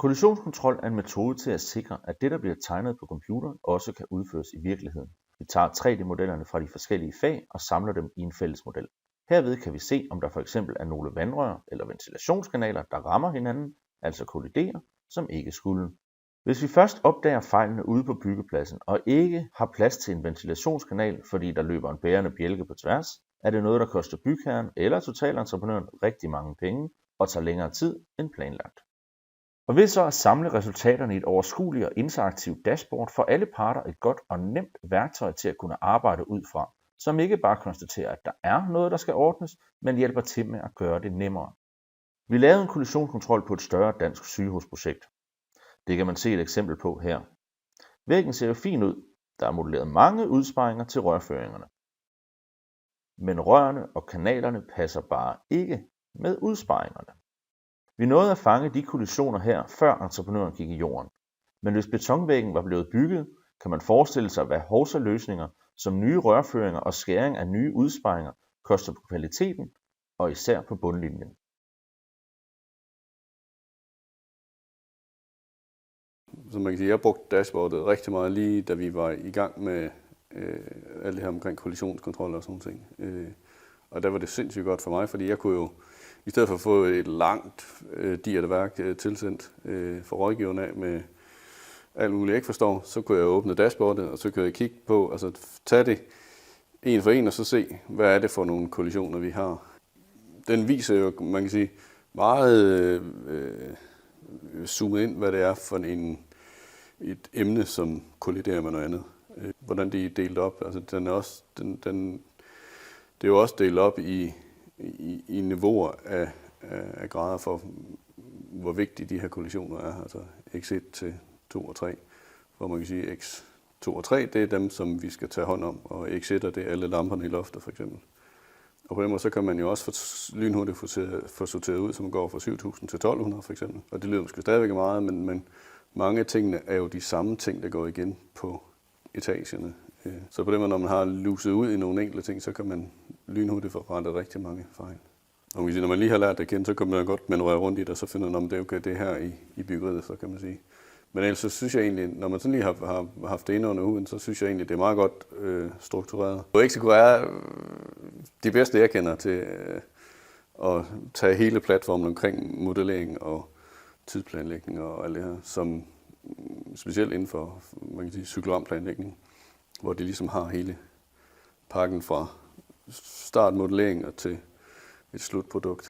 Kollisionskontrol er en metode til at sikre, at det, der bliver tegnet på computeren, også kan udføres i virkeligheden. Vi tager 3D-modellerne fra de forskellige fag og samler dem i en fælles model. Herved kan vi se, om der for eksempel er nogle vandrør eller ventilationskanaler, der rammer hinanden, altså kolliderer, som ikke skulle. Hvis vi først opdager fejlene ude på byggepladsen og ikke har plads til en ventilationskanal, fordi der løber en bærende bjælke på tværs, er det noget, der koster bygherren eller totalentreprenøren rigtig mange penge og tager længere tid end planlagt. Og ved så at samle resultaterne i et overskueligt og interaktivt dashboard, får alle parter et godt og nemt værktøj til at kunne arbejde ud fra, som ikke bare konstaterer, at der er noget, der skal ordnes, men hjælper til med at gøre det nemmere. Vi lavede en kollisionskontrol på et større dansk sygehusprojekt. Det kan man se et eksempel på her. Væggen ser jo fin ud. Der er modelleret mange udsparinger til rørføringerne. Men rørene og kanalerne passer bare ikke med udsparingerne. Vi nåede at fange de kollisioner her, før entreprenøren gik i jorden. Men hvis betonvæggen var blevet bygget, kan man forestille sig, hvad hovsaløsninger som nye rørføringer og skæring af nye udsparinger koster på kvaliteten og især på bundlinjen. Som man kan sige, jeg brugte dashboardet rigtig meget lige, da vi var i gang med alt det her omkring kollisionskontrol og sådan ting. Og der var det sindssygt godt for mig, fordi jeg kunne jo, i stedet for at få et langt digert værk tilsendt for rådgiveren af med alt muligt, jeg ikke forstår, så kunne jeg åbne dashboardet, og så kunne jeg kigge på, altså tage det en for en, og så se, hvad er det for nogle kollisioner, vi har. Den viser jo, man kan sige, meget zoomet ind, hvad det er for et emne, som kolliderer med noget andet. Hvordan de er delt op. Altså, det er jo også delt op i niveauer af grader for, hvor vigtige de her kollisioner er. Altså X1 til 2 og 3. Hvor man kan sige, X2 og 3, det er dem, som vi skal tage hånd om. Og X1, det er alle lamperne i loftet, for eksempel. Og på den måde, så kan man jo også lynhurtigt få sorteret ud, som går fra 7.000 til 1.200 for eksempel. Og det lyder måske stadigvæk meget, men mange af tingene er jo de samme ting, der går igen på etagerne. Så på den måde, når man har luset ud i nogle enkelte ting, så kan man lynhurtigt få rettet rigtig mange fejl. Og når man lige har lært det at kende, så kan man godt manøvrere rundt i det, og så finder man, om det er okay, det her i byggeriet, så kan man sige. Men ellers så synes jeg egentlig, når man sådan lige har haft det inde under huden, så synes jeg egentlig, det er meget godt struktureret. Og Execo er de bedste, jeg kender til at tage hele platformen omkring modellering og tidsplanlægning og alt det her, som specielt inden for, man kan sige, cyklogramplanlægning, hvor de ligesom har hele pakken fra startmodellering og til et slutprodukt.